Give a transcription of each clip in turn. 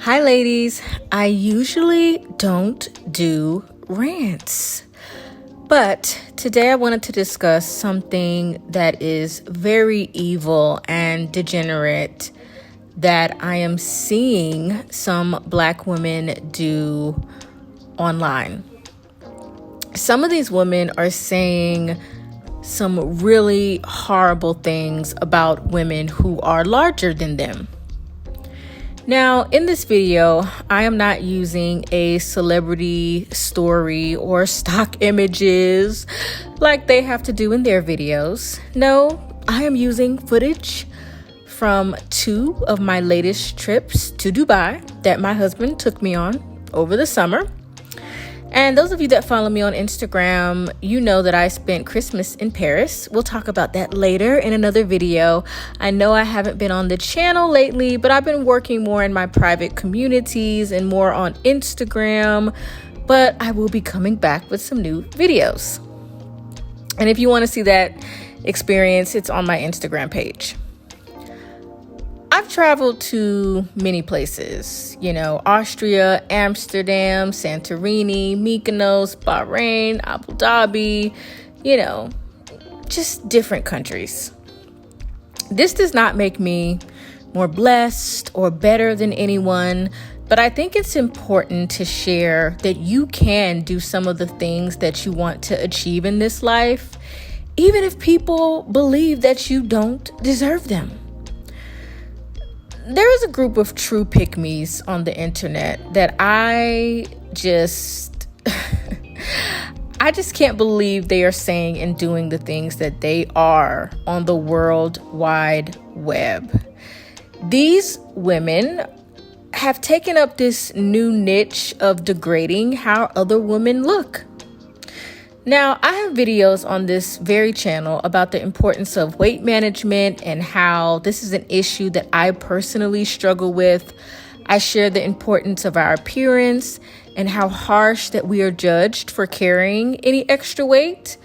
Hi, ladies. I usually don't do rants, but today I wanted to discuss something that is very evil and degenerate that I am seeing some Black women do online. Some of these women are saying some really horrible things about women who are larger than them. Now, in this video, I am not using a celebrity story or stock images like they have to do in their videos. No, I am using footage from 2 of my latest trips to Dubai that my husband took me on over the summer. And those of you that follow me on Instagram, you know that I spent Christmas in Paris. We'll talk about that later in another video. I know I haven't been on the channel lately, but I've been working more in my private communities and more on Instagram. But I will be coming back with some new videos. And if you want to see that experience, it's on my Instagram page. I've traveled to many places, Austria, Amsterdam, Santorini, Mykonos, Bahrain, Abu Dhabi, just different countries. This does not make me more blessed or better than anyone, but I think it's important to share that you can do some of the things that you want to achieve in this life, even if people believe that you don't deserve them. There is a group of true pick-me's on the internet that I just can't believe they are saying and doing the things that they are on the World Wide Web. These women have taken up this new niche of degrading how other women look. Now, I have videos on this very channel about the importance of weight management and how this is an issue that I personally struggle with. I share the importance of our appearance and how harsh that we are judged for carrying any extra weight.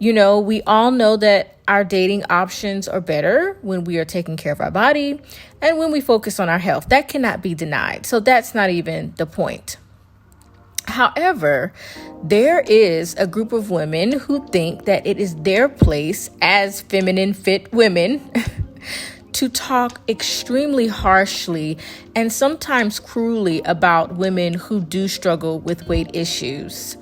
We all know that our dating options are better when we are taking care of our body and when we focus on our health. That cannot be denied. So that's not even the point. However, there is a group of women who think that it is their place as feminine fit women to talk extremely harshly and sometimes cruelly about women who do struggle with weight issues.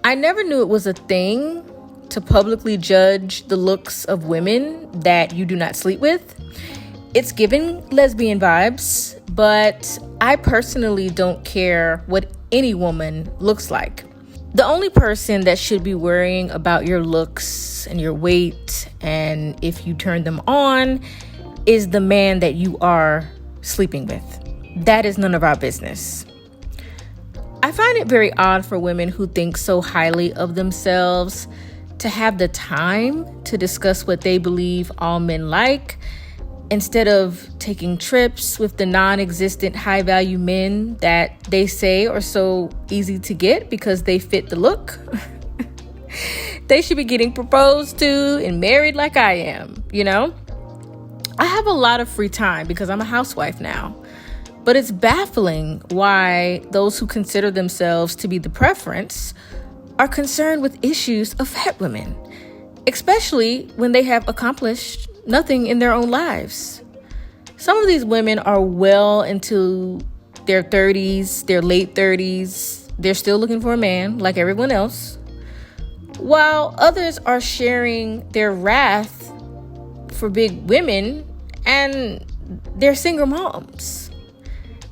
I never knew it was a thing to publicly judge the looks of women that you do not sleep with. It's giving lesbian vibes, but I personally don't care what any woman looks like. The only person that should be worrying about your looks and your weight and if you turn them on is the man that you are sleeping with. That is none of our business. I find it very odd for women who think so highly of themselves to have the time to discuss what they believe all men like, instead of taking trips with the non-existent high-value men that they say are so easy to get because they fit the look. They should be getting proposed to and married like I am, I have a lot of free time because I'm a housewife now. But it's baffling why those who consider themselves to be the preference are concerned with issues of fat women, especially when they have accomplished nothing in their own lives. Some of these women are well into their 30s, their late 30s. They're still looking for a man like everyone else, while others are sharing their wrath for big women and they're single moms.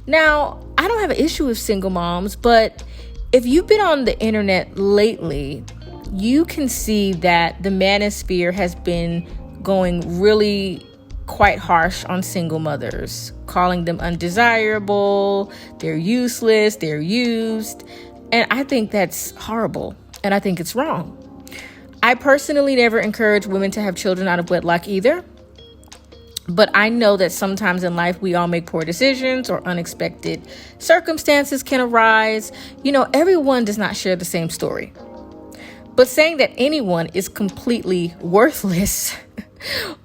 Now, I don't have an issue with single moms, but if you've been on the internet lately, you can see that the manosphere has been going really quite harsh on single mothers, calling them undesirable, they're useless, they're used. And I think that's horrible. And I think it's wrong. I personally never encourage women to have children out of wedlock either. But I know that sometimes in life we all make poor decisions or unexpected circumstances can arise. Everyone does not share the same story. But saying that anyone is completely worthless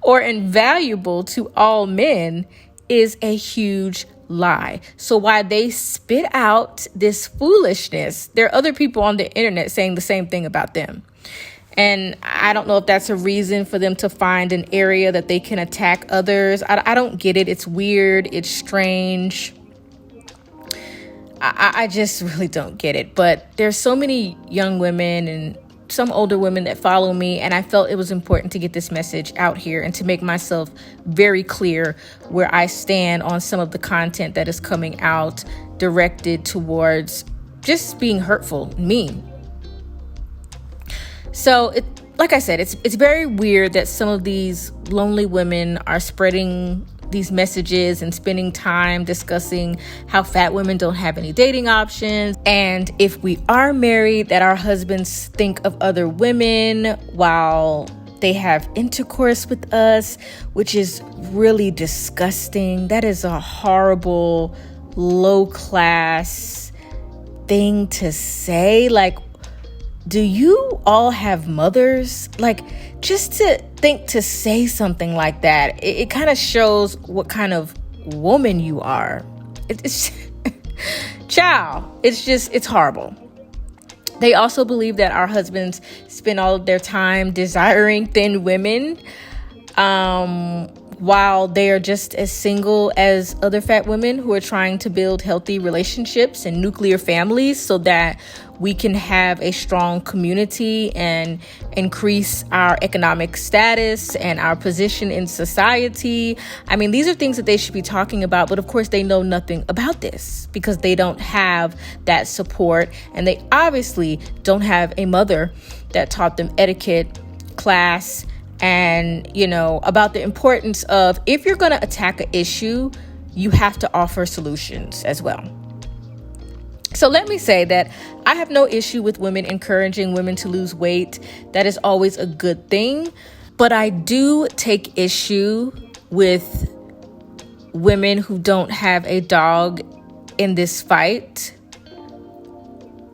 or invaluable to all men is a huge lie. So while they spit out this foolishness, there are other people on the internet saying the same thing about them. And I don't know if that's a reason for them to find an area that they can attack others. I don't get it. It's weird. It's strange. I just really don't get it. But there's so many young women and some older women that follow me, and I felt it was important to get this message out here and to make myself very clear where I stand on some of the content that is coming out directed towards just being hurtful and mean. So, like I said, it's very weird that some of these lonely women are spreading these messages and spending time discussing how fat women don't have any dating options. And if we are married, that our husbands think of other women while they have intercourse with us, which is really disgusting. That is a horrible, low-class thing to say. Like, do you all have mothers? Like, just to think to say something like that, it kind of shows what kind of woman you are. It's child. It's horrible. They also believe that our husbands spend all of their time desiring thin women, while they are just as single as other fat women who are trying to build healthy relationships and nuclear families so that we can have a strong community and increase our economic status and our position in society. I mean, these are things that they should be talking about, but of course they know nothing about this because they don't have that support, and they obviously don't have a mother that taught them etiquette, class, and, about the importance of, if you're going to attack an issue, you have to offer solutions as well. So let me say that I have no issue with women encouraging women to lose weight. That is always a good thing. But I do take issue with women who don't have a dog in this fight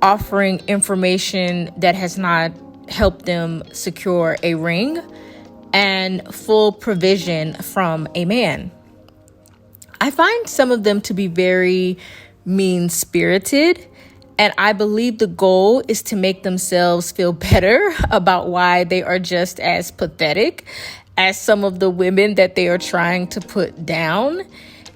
offering information that has not helped them secure a ring and full provision from a man. I find some of them to be very mean-spirited, and I believe the goal is to make themselves feel better about why they are just as pathetic as some of the women that they are trying to put down.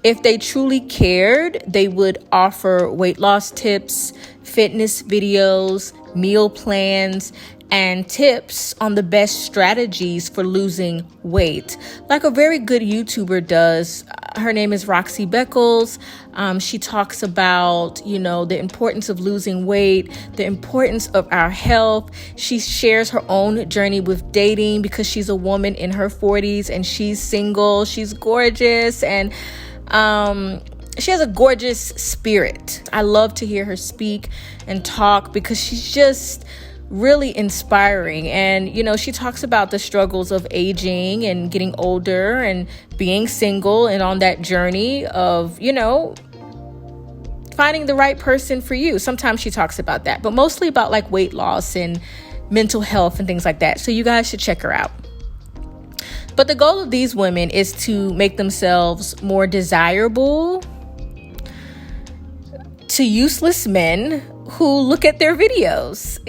If they truly cared, they would offer weight loss tips, fitness videos, meal plans, and tips on the best strategies for losing weight, like a very good YouTuber does. Her name is Roxie Beckles. She talks about, the importance of losing weight, the importance of our health. She shares her own journey with dating because she's a woman in her 40s and she's single. She's gorgeous, and she has a gorgeous spirit. I love to hear her speak and talk because she's just really inspiring. And, she talks about the struggles of aging and getting older and being single and on that journey of, finding the right person for you. Sometimes she talks about that, but mostly about like weight loss and mental health and things like that. So you guys should check her out. But the goal of these women is to make themselves more desirable to useless men who look at their videos.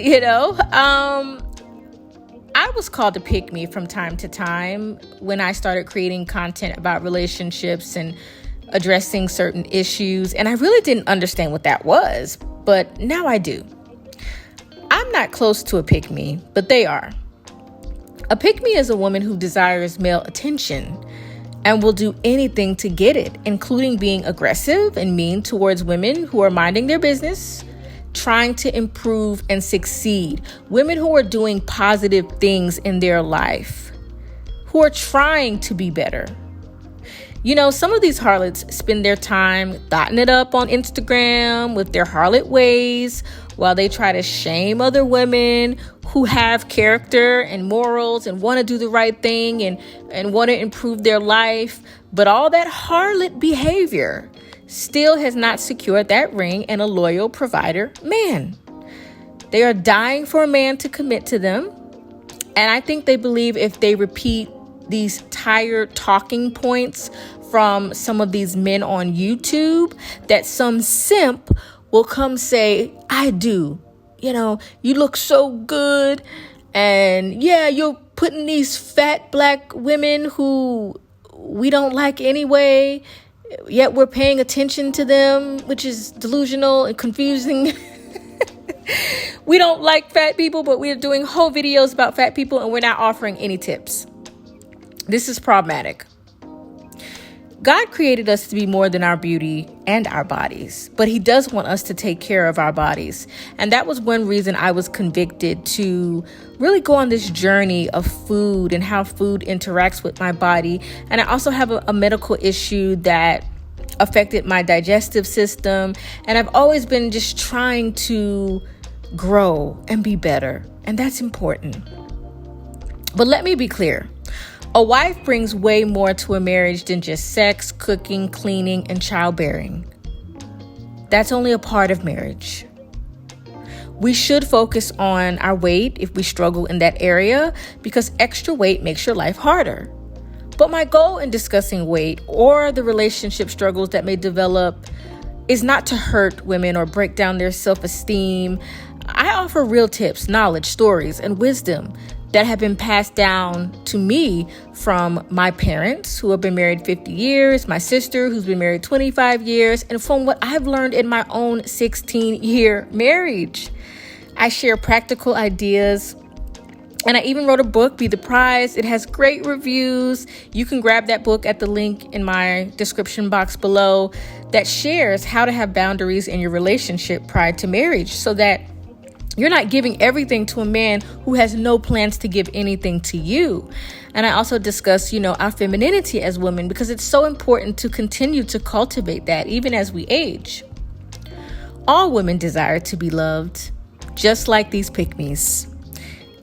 I was called a pick me from time to time when I started creating content about relationships and addressing certain issues, and I really didn't understand what that was, but now I do. I'm not close to a pick me, but they are. A pick me is a woman who desires male attention and will do anything to get it, including being aggressive and mean towards women who are minding their business, trying to improve and succeed. Women who are doing positive things in their life, who are trying to be better. Some of these harlots spend their time thotting it up on Instagram with their harlot ways while they try to shame other women who have character and morals and want to do the right thing and want to improve their life. But all that harlot behavior still has not secured that ring and a loyal provider man. They are dying for a man to commit to them. And I think they believe if they repeat these tired talking points from some of these men on YouTube that some simp will come say, I do. You look so good. And yeah, you're putting these fat black women who we don't like anyway, yet we're paying attention to them, which is delusional and confusing. We don't like fat people, but we're doing whole videos about fat people and we're not offering any tips. This is problematic. God created us to be more than our beauty and our bodies, but he does want us to take care of our bodies. And that was one reason I was convicted to really go on this journey of food and how food interacts with my body. And I also have a medical issue that affected my digestive system. And I've always been just trying to grow and be better. And that's important. But let me be clear. A wife brings way more to a marriage than just sex, cooking, cleaning, and childbearing. That's only a part of marriage. We should focus on our weight if we struggle in that area, because extra weight makes your life harder. But my goal in discussing weight or the relationship struggles that may develop is not to hurt women or break down their self-esteem. I offer real tips, knowledge, stories, and wisdom that have been passed down to me from my parents who have been married 50 years, my sister who's been married 25 years, and from what I've learned in my own 16-year marriage. I share practical ideas, and I even wrote a book, Be the Prize. It has great reviews. You can grab that book at the link in my description box below that shares how to have boundaries in your relationship prior to marriage so that you're not giving everything to a man who has no plans to give anything to you. And I also discuss, our femininity as women, because it's so important to continue to cultivate that even as we age. All women desire to be loved, just like these pick-me's.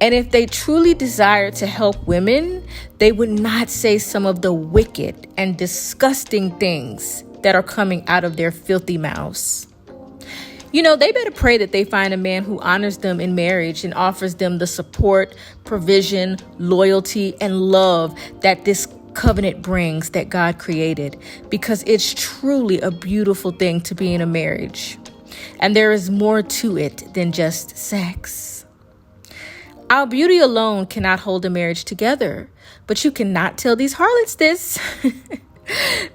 And if they truly desire to help women, they would not say some of the wicked and disgusting things that are coming out of their filthy mouths. They better pray that they find a man who honors them in marriage and offers them the support, provision, loyalty, and love that this covenant brings that God created, because it's truly a beautiful thing to be in a marriage. And there is more to it than just sex. Our beauty alone cannot hold a marriage together, but you cannot tell these harlots this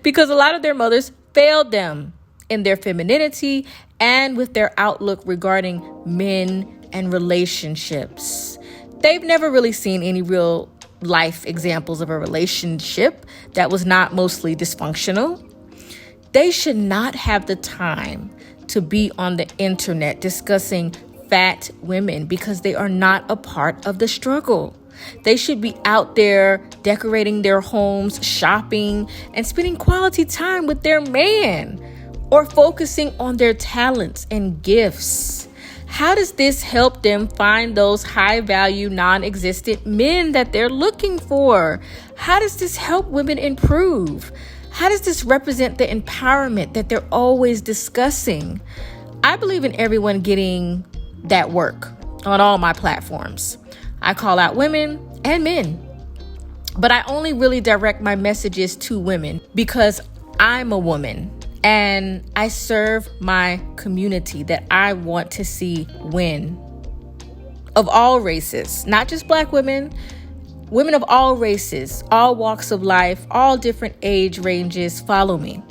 because a lot of their mothers failed them in their femininity and with their outlook regarding men and relationships. They've never really seen any real life examples of a relationship that was not mostly dysfunctional. They should not have the time to be on the internet discussing fat women because they are not a part of the struggle. They should be out there decorating their homes, shopping, and spending quality time with their man, or focusing on their talents and gifts. How does this help them find those high-value, non-existent men that they're looking for? How does this help women improve? How does this represent the empowerment that they're always discussing? I believe in everyone getting that work on all my platforms. I call out women and men, but I only really direct my messages to women because I'm a woman. And I serve my community that I want to see win. Of all races, not just Black women, women of all races, all walks of life, all different age ranges, follow me.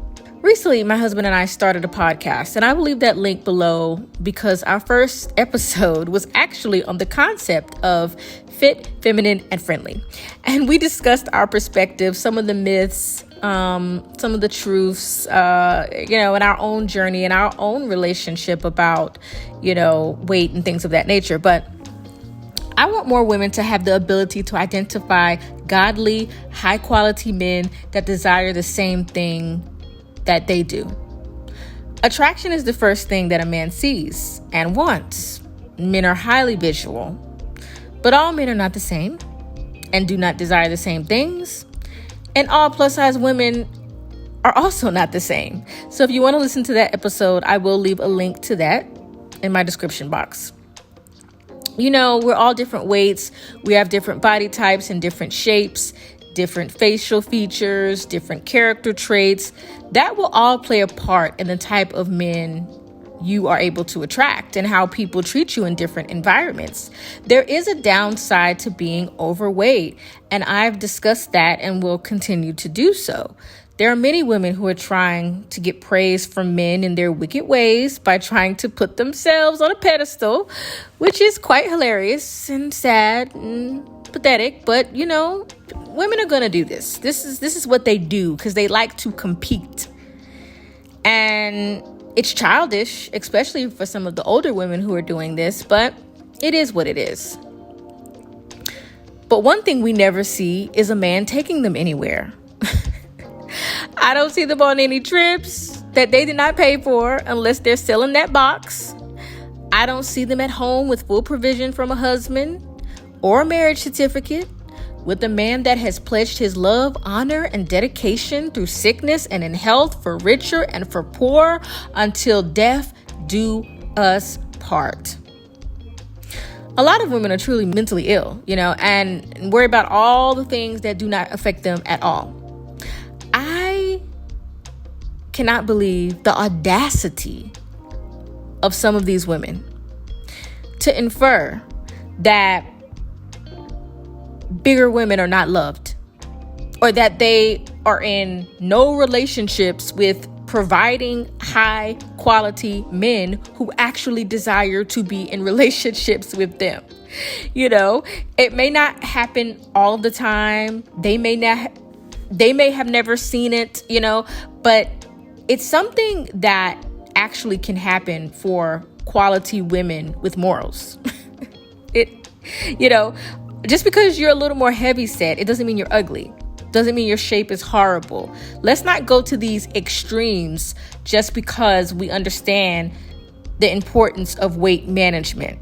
Recently, my husband and I started a podcast, and I will leave that link below because our first episode was actually on the concept of fit, feminine, and friendly. And we discussed our perspective, some of the myths, some of the truths, in our own journey and our own relationship about, weight and things of that nature. But I want more women to have the ability to identify godly, high quality men that desire the same thing that they do. Attraction is the first thing that a man sees and wants. Men are highly visual, but all men are not the same and do not desire the same things. And all plus size women are also not the same. So if you want to listen to that episode, I will leave a link to that in my description box. We're all different weights. We have different body types and different shapes. different facial features, different character traits. That will all play a part in the type of men you are able to attract and how people treat you in different environments. There is a downside to being overweight, and I've discussed that and will continue to do so. There are many women who are trying to get praise from men in their wicked ways by trying to put themselves on a pedestal, which is quite hilarious and sad and pathetic. But, women are going to do this. This is what they do because they like to compete. And it's childish, especially for some of the older women who are doing this, but it is what it is. But one thing we never see is a man taking them anywhere. I don't see them on any trips that they did not pay for unless they're still in that box. I don't see them at home with full provision from a husband or a marriage certificate with a man that has pledged his love, honor, and dedication through sickness and in health for richer and for poor until death do us part. A lot of women are truly mentally ill, and worry about all the things that do not affect them at all. I cannot believe the audacity of some of these women to infer that bigger women are not loved, or that they are in no relationships with providing high quality men who actually desire to be in relationships with them. It may not happen all the time. They may have never seen it, but it's something that actually can happen for quality women with morals. Just because you're a little more heavy set, it doesn't mean you're ugly. Doesn't mean your shape is horrible. Let's not go to these extremes just because we understand the importance of weight management.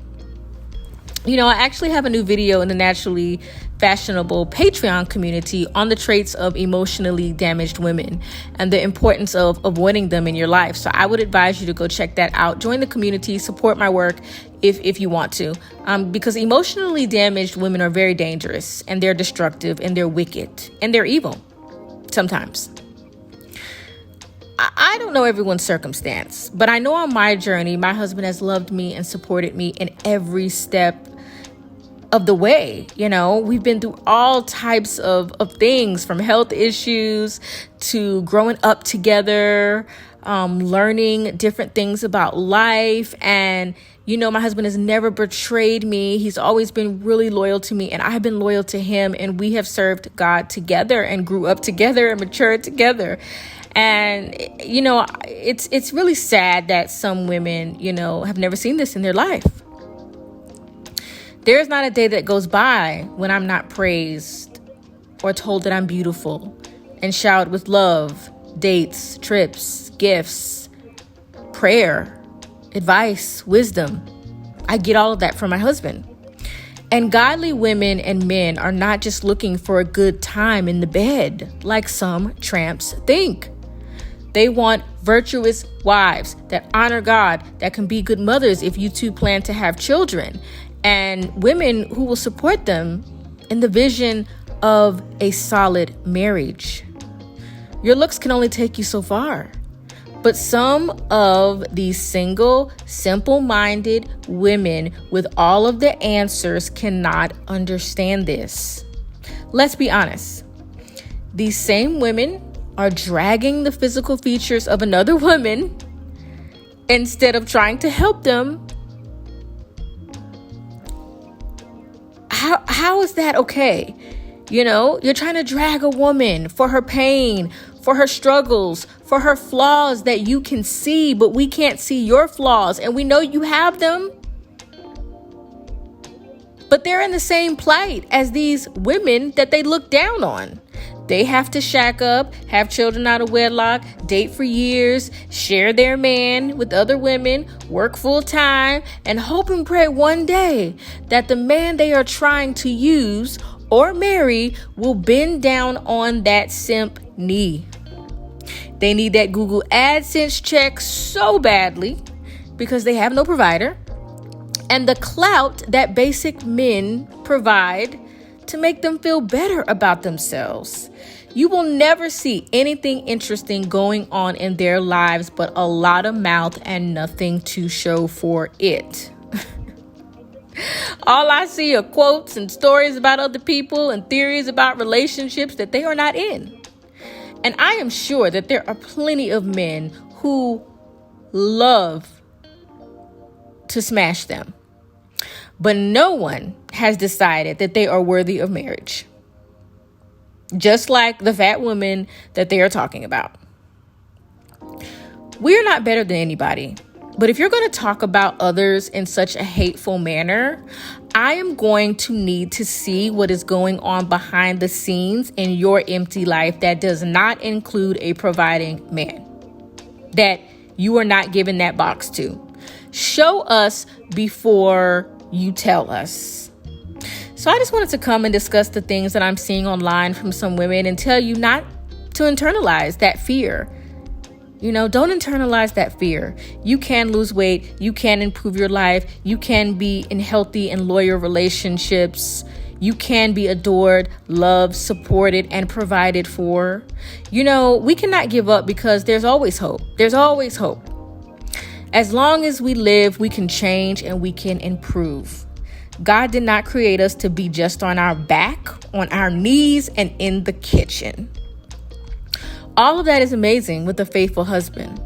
I actually have a new video in the Naturally Fashionable Patreon community on the traits of emotionally damaged women and the importance of avoiding them in your life. So I would advise you to go check that out. Join the community, support my work if you want to, because emotionally damaged women are very dangerous, and they're destructive, and they're wicked, and they're evil sometimes. I don't know everyone's circumstance, but I know on my journey, my husband has loved me and supported me in every step of the way. We've been through all types of things, from health issues to growing up together, learning different things about life. And, my husband has never betrayed me. He's always been really loyal to me, and I've been loyal to him. And we have served God together and grew up together and matured together. And, it's really sad that some women, have never seen this in their life. There is not a day that goes by when I'm not praised or told that I'm beautiful and showered with love, dates, trips, gifts, prayer, advice, wisdom. I get all of that from my husband. And godly women and men are not just looking for a good time in the bed like some tramps think. They want virtuous wives that honor God, that can be good mothers if you two plan to have children, and women who will support them in the vision of a solid marriage. Your looks can only take you so far, but some of these single, simple-minded women with all of the answers cannot understand this. Let's be honest. These same women are dragging the physical features of another woman instead of trying to help them. How is that okay? You're trying to drag a woman for her pain, for her struggles, for her flaws that you can see, but we can't see your flaws, and we know you have them. But they're in the same plight as these women that they look down on. They have to shack up, have children out of wedlock, date for years, share their man with other women, work full time, and hope and pray one day that the man they are trying to use or marry will bend down on that simp knee. They need that Google AdSense check so badly because they have no provider. And the clout that basic men provide to make them feel better about themselves. You will never see anything interesting going on in their lives but a lot of mouth and nothing to show for it. All I see are quotes and stories about other people and theories about relationships that they are not in. And I am sure that there are plenty of men who love to smash them. But no one has decided that they are worthy of marriage. Just like the fat woman that they are talking about. We're not better than anybody. But if you're going to talk about others in such a hateful manner, I am going to need to see what is going on behind the scenes in your empty life that does not include a providing man that you are not given that box to. Show us before you tell us. So I just wanted to come and discuss the things that I'm seeing online from some women and tell you not to internalize that fear. Don't internalize that fear. You can lose weight. You can improve your life. You can be in healthy and loyal relationships. You can be adored, loved, supported, and provided for. We cannot give up because there's always hope. There's always hope. As long as we live, we can change and we can improve. God did not create us to be just on our back, on our knees, and in the kitchen. All of that is amazing with a faithful husband.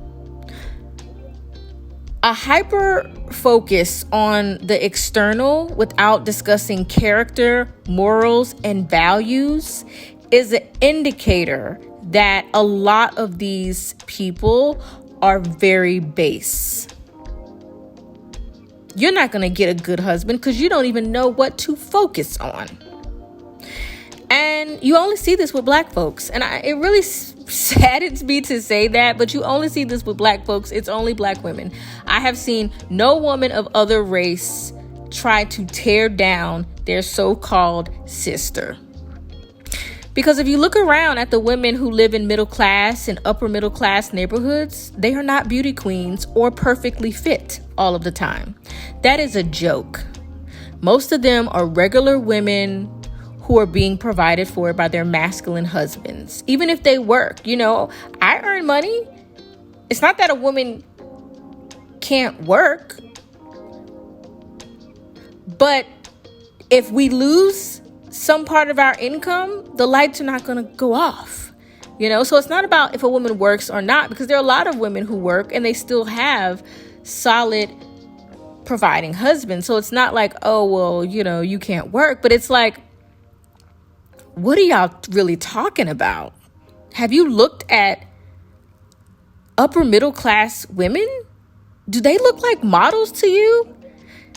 A hyper focus on the external without discussing character, morals, and values is an indicator that a lot of these people are very base. You're not going to get a good husband because you don't even know what to focus on. And you only see this with black folks. And it really saddens me to say that, but you only see this with black folks. It's only black women. I have seen no woman of other race try to tear down their so-called sister. Because if you look around at the women who live in middle class and upper middle class neighborhoods, they are not beauty queens or perfectly fit all of the time. That is a joke. Most of them are regular women who are being provided for by their masculine husbands. Even if they work, I earn money. It's not that a woman can't work. But if we lose some part of our income, the lights are not going to go off. So it's not about if a woman works or not, because there are a lot of women who work and they still have solid providing husbands. So it's not like, oh, well, you can't work. But it's like, what are y'all really talking about? Have you looked at upper middle class women? Do they look like models to you?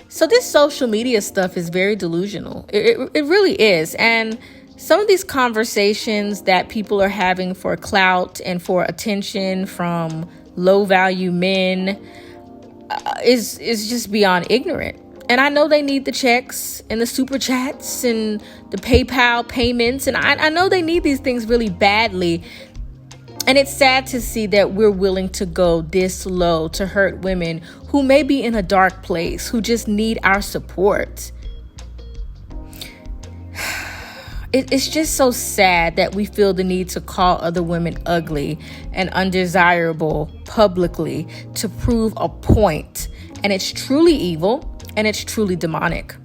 So this social media stuff is very delusional. It really is. And some of these conversations that people are having for clout and for attention from low value men is just beyond ignorant. And I know they need the checks and the super chats and the PayPal payments. And I know they need these things really badly. And it's sad to see that we're willing to go this low to hurt women who may be in a dark place, who just need our support. It's just so sad that we feel the need to call other women ugly and undesirable publicly to prove a point. And it's truly evil and it's truly demonic.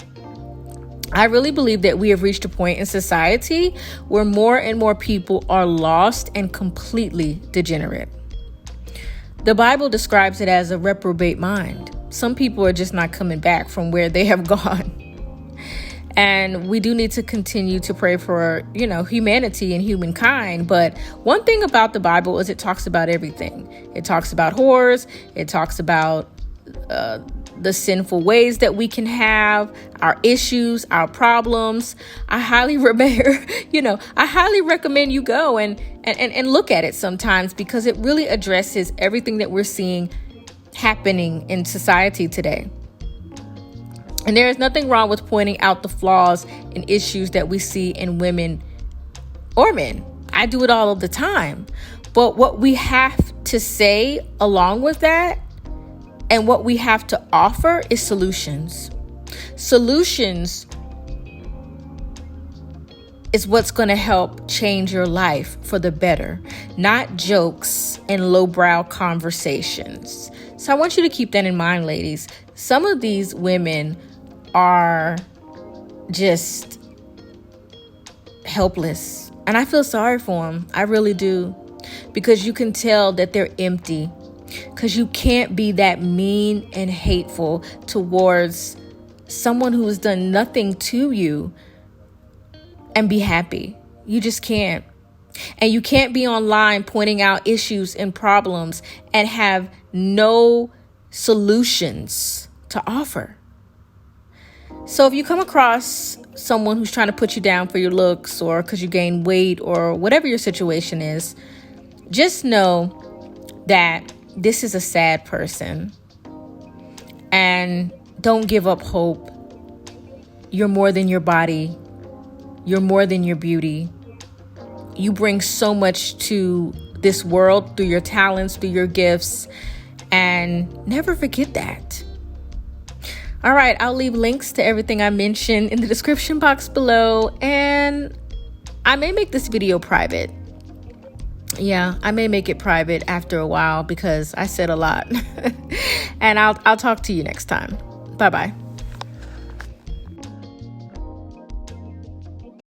I really believe that we have reached a point in society where more and more people are lost and completely degenerate. The Bible describes it as a reprobate mind. Some people are just not coming back from where they have gone. And we do need to continue to pray for, humanity and humankind. But one thing about the Bible is it talks about everything. It talks about whores. It talks about the sinful ways that we can have, our issues, our problems. I highly recommend you go and look at it sometimes, because it really addresses everything that we're seeing happening in society today. And there is nothing wrong with pointing out the flaws and issues that we see in women or men. I do it all of the time. But what we have to say along with that, and what we have to offer, is solutions. Solutions is what's going to help change your life for the better, not jokes and lowbrow conversations. So I want you to keep that in mind, ladies. Some of these women are just helpless, and I feel sorry for them. I really do, because you can tell that they're empty, because you can't be that mean and hateful towards someone who has done nothing to you and be happy. You just can't. And you can't be online pointing out issues and problems and have no solutions to offer. So if you come across someone who's trying to put you down for your looks or because you gain weight or whatever your situation is, just know that this is a sad person. And don't give up hope. You're more than your body. You're more than your beauty. You bring so much to this world through your talents, through your gifts, and never forget that. All right, I'll leave links to everything I mentioned in the description box below, and I may make this video private. Yeah, I may make it private after a while because I said a lot. And I'll talk to you next time. Bye-bye.